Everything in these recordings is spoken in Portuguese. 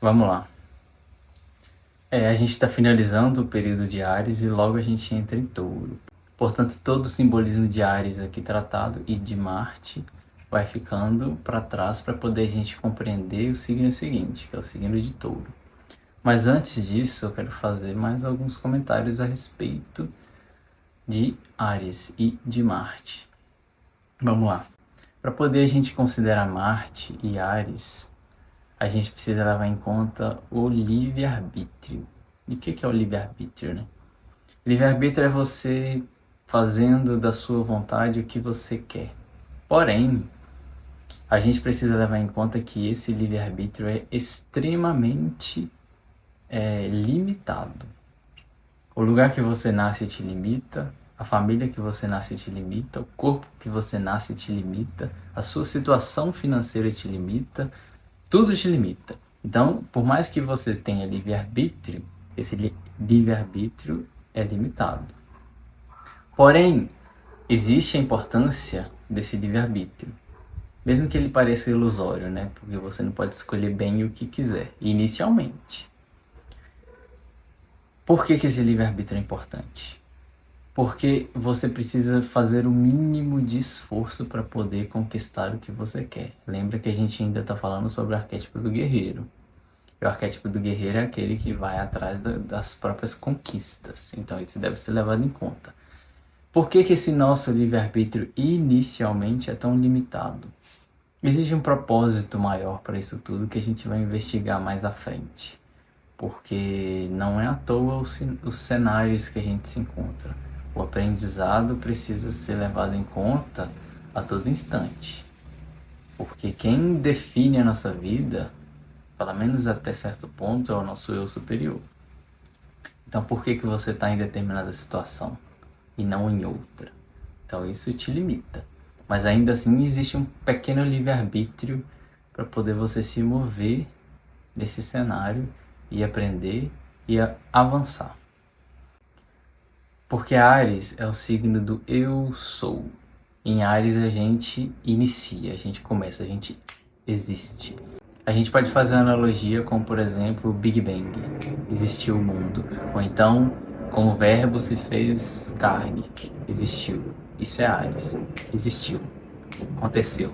Vamos lá. A gente está finalizando o período de Áries e logo a gente entra em Touro. Portanto, todo o simbolismo de Áries aqui tratado e de Marte vai ficando para trás para poder a gente compreender o signo seguinte, que é o signo de Touro. Mas antes disso, eu quero fazer mais alguns comentários a respeito de Áries e de Marte. Vamos lá. Para poder a gente considerar Marte e Áries, a gente precisa levar em conta o livre-arbítrio. E o que é o livre-arbítrio, né? Livre-arbítrio é você fazendo da sua vontade o que você quer. Porém, a gente precisa levar em conta que esse livre-arbítrio é extremamente limitado. O lugar que você nasce te limita, a família que você nasce te limita, o corpo que você nasce te limita, a sua situação financeira te limita, tudo te limita. Então, por mais que você tenha livre-arbítrio, esse livre-arbítrio é limitado. Porém, existe a importância desse livre-arbítrio, mesmo que ele pareça ilusório, né? Porque você não pode escolher bem o que quiser, inicialmente. Por que esse livre-arbítrio é importante? Porque você precisa fazer o mínimo de esforço para poder conquistar o que você quer. Lembra que a gente ainda está falando sobre o arquétipo do guerreiro. E o arquétipo do guerreiro é aquele que vai atrás das próprias conquistas. Então isso deve ser levado em conta. Por que esse nosso livre-arbítrio inicialmente é tão limitado? Existe um propósito maior para isso tudo que a gente vai investigar mais à frente. Porque não é à toa os cenários que a gente se encontra. O aprendizado precisa ser levado em conta a todo instante. Porque quem define a nossa vida, pelo menos até certo ponto, é o nosso eu superior. Então por que você está em determinada situação e não em outra? Então isso te limita. Mas ainda assim existe um pequeno livre-arbítrio para poder você se mover nesse cenário e aprender e avançar. Porque Áries é o signo do eu sou. Em Áries a gente inicia, a gente começa, a gente existe. A gente pode fazer uma analogia com, por exemplo, o Big Bang. Existiu o mundo. Ou então, como o verbo se fez carne. Existiu. Isso é Áries. Existiu. Aconteceu.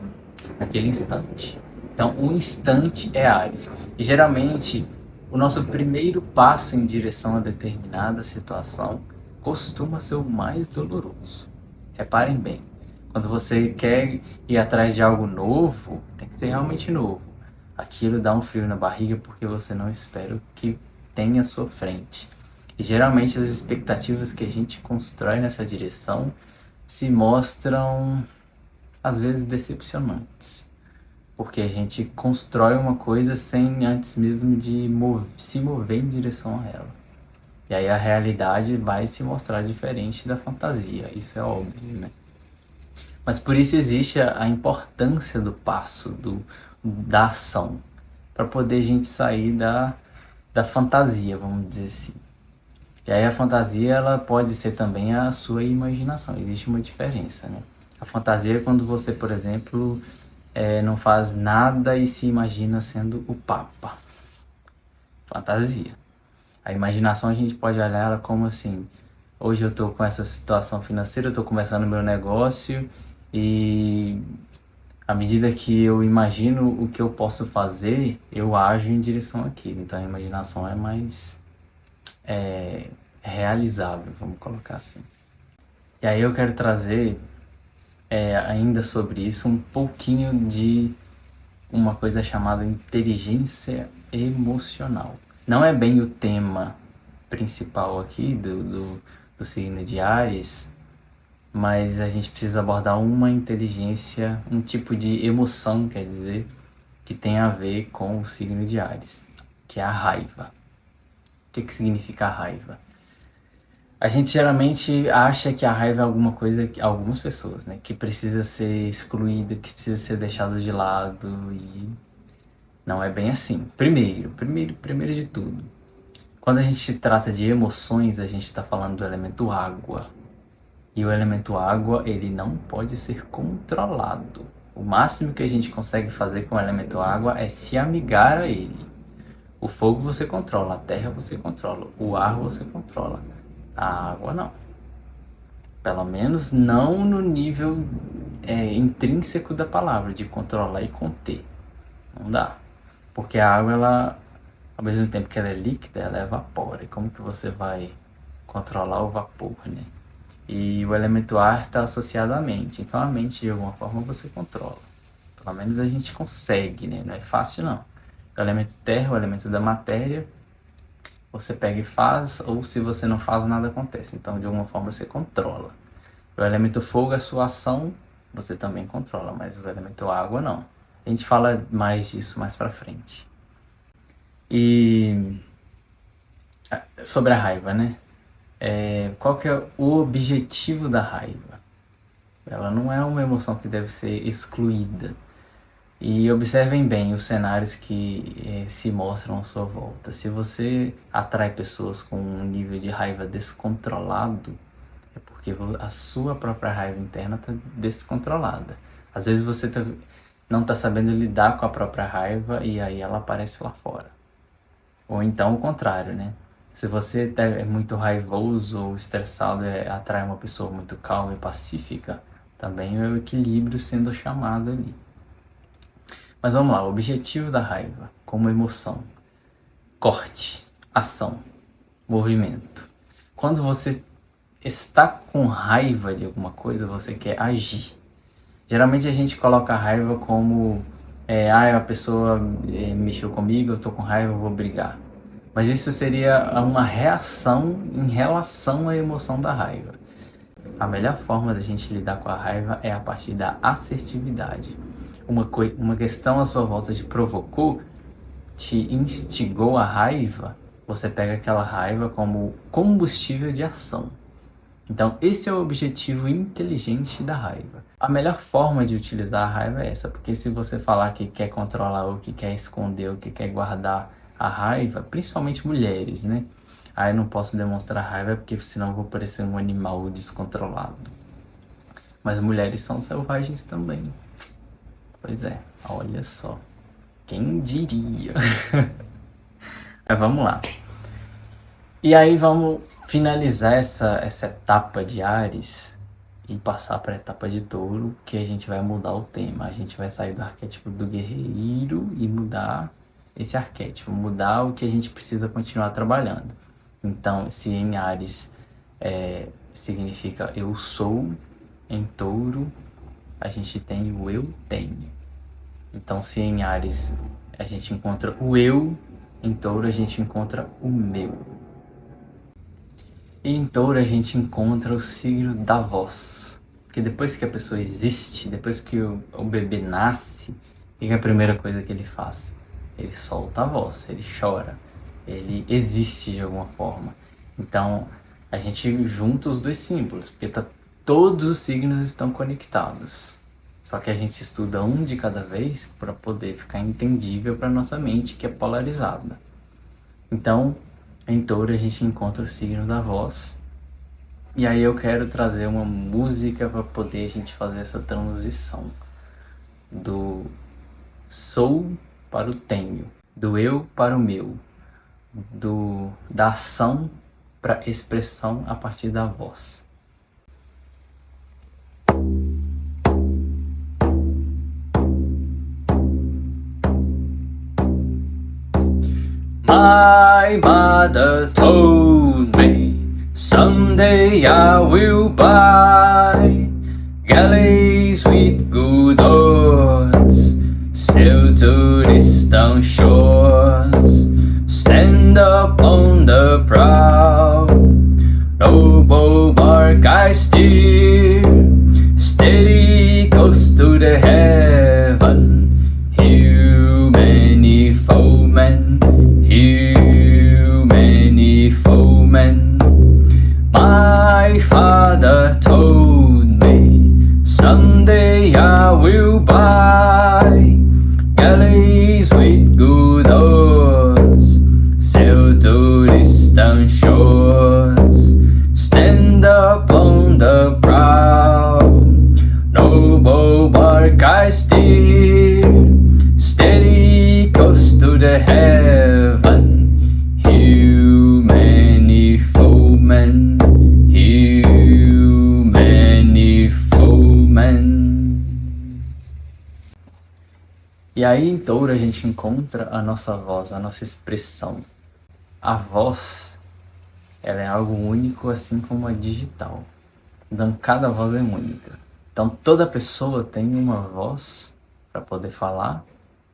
Naquele instante. Então, um instante é Áries. E geralmente, o nosso primeiro passo em direção a determinada situação costuma ser o mais doloroso. Reparem bem, quando você quer ir atrás de algo novo, tem que ser realmente novo. Aquilo dá um frio na barriga porque você não espera o que tem à sua frente. E geralmente as expectativas que a gente constrói nessa direção se mostram, às vezes, decepcionantes. Porque a gente constrói uma coisa sem antes mesmo de se mover em direção a ela. E aí a realidade vai se mostrar diferente da fantasia, isso é óbvio, né? Mas por isso existe a importância do passo, da ação, para poder a gente sair da fantasia, vamos dizer assim. E aí a fantasia ela pode ser também a sua imaginação, existe uma diferença, né? A fantasia é quando você, por exemplo, não faz nada e se imagina sendo o Papa. Fantasia. A imaginação a gente pode olhar ela como assim, hoje eu estou com essa situação financeira, eu estou começando meu negócio e à medida que eu imagino o que eu posso fazer, eu ajo em direção àquilo. Então a imaginação é mais realizável, vamos colocar assim. E aí eu quero trazer ainda sobre isso um pouquinho de uma coisa chamada inteligência emocional. Não é bem o tema principal aqui do signo de Áries, mas a gente precisa abordar uma inteligência, um tipo de emoção, quer dizer, que tem a ver com o signo de Áries, que é a raiva. O que significa a raiva? A gente geralmente acha que a raiva é alguma coisa, algumas pessoas, né, que precisa ser excluída, que precisa ser deixada de lado, e não é bem assim. Primeiro de tudo, quando a gente trata de emoções, a gente está falando do elemento água. E o elemento água, ele não pode ser controlado. O máximo que a gente consegue fazer com o elemento água é se amigar a ele. O fogo você controla, a terra você controla, o ar você controla, a água não. Pelo menos não no nível intrínseco da palavra, de controlar e conter. Não dá. Porque a água, ela, ao mesmo tempo que ela é líquida, ela evapora. E como que você vai controlar o vapor, né? E o elemento ar está associado à mente. Então a mente, de alguma forma, você controla. Pelo menos a gente consegue, né? Não é fácil, não. O elemento terra, o elemento da matéria, você pega e faz, ou se você não faz, nada acontece. Então, de alguma forma, você controla. O elemento fogo, a sua ação, você também controla, mas o elemento água, não. A gente fala mais disso mais pra frente. E sobre a raiva, né? Qual que é o objetivo da raiva? Ela não é uma emoção que deve ser excluída. E observem bem os cenários que se mostram à sua volta. Se você atrai pessoas com um nível de raiva descontrolado, é porque a sua própria raiva interna está descontrolada. Às vezes você não está sabendo lidar com a própria raiva e aí ela aparece lá fora. Ou então o contrário, né? Se você é muito raivoso ou estressado e atrai uma pessoa muito calma e pacífica, também é o equilíbrio sendo chamado ali. Mas vamos lá, o objetivo da raiva como emoção: corte, ação, movimento. Quando você está com raiva de alguma coisa, você quer agir. Geralmente a gente coloca a raiva como a pessoa mexeu comigo, eu estou com raiva, eu vou brigar. Mas isso seria uma reação em relação à emoção da raiva. A melhor forma da gente lidar com a raiva é a partir da assertividade. Uma questão à sua volta te provocou, te instigou a raiva, você pega aquela raiva como combustível de ação. Então, esse é o objetivo inteligente da raiva. A melhor forma de utilizar a raiva é essa, porque se você falar que quer controlar ou que quer esconder ou que quer guardar a raiva, principalmente mulheres, né? Aí eu não posso demonstrar raiva porque senão eu vou parecer um animal descontrolado. Mas mulheres são selvagens também. Pois é, olha só. Quem diria? Mas vamos lá. E aí vamos finalizar essa etapa de Áries e passar para a etapa de Touro, que a gente vai mudar o tema. A gente vai sair do arquétipo do guerreiro e mudar esse arquétipo, mudar o que a gente precisa continuar trabalhando. Então, se em Áries significa eu sou, em Touro a gente tem o eu tenho. Então, se em Áries a gente encontra o eu, em Touro a gente encontra o meu. E em Touro a gente encontra o signo da voz. Porque depois que a pessoa existe, depois que o bebê nasce, o que é a primeira coisa que ele faz? Ele solta a voz, ele chora, ele existe de alguma forma. Então, a gente junta os dois símbolos, porque todos os signos estão conectados. Só que a gente estuda um de cada vez para poder ficar entendível para nossa mente, que é polarizada. Então, em Touro a gente encontra o signo da voz. E aí eu quero trazer uma música para poder a gente fazer essa transição do sou para o tenho, do eu para o meu, da ação para expressão a partir da voz. My mother told me someday I will buy galleys with good oars, sail to distant shores, stand up on the prow, noble bark I steer, steady coast to the heaven, hew many foemen, hew many foemen. My father told me someday I will buy galleys with good oars, sail to E aí em touro a gente encontra a nossa voz, a nossa expressão. A voz, ela é algo único, assim como a digital. Então cada voz é única. Então toda pessoa tem uma voz para poder falar,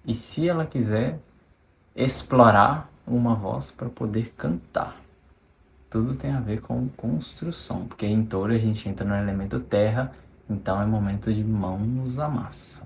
e se ela quiser explorar uma voz para poder cantar. Tudo tem a ver com construção, porque em touro a gente entra no elemento terra, então é momento de mãos à massa.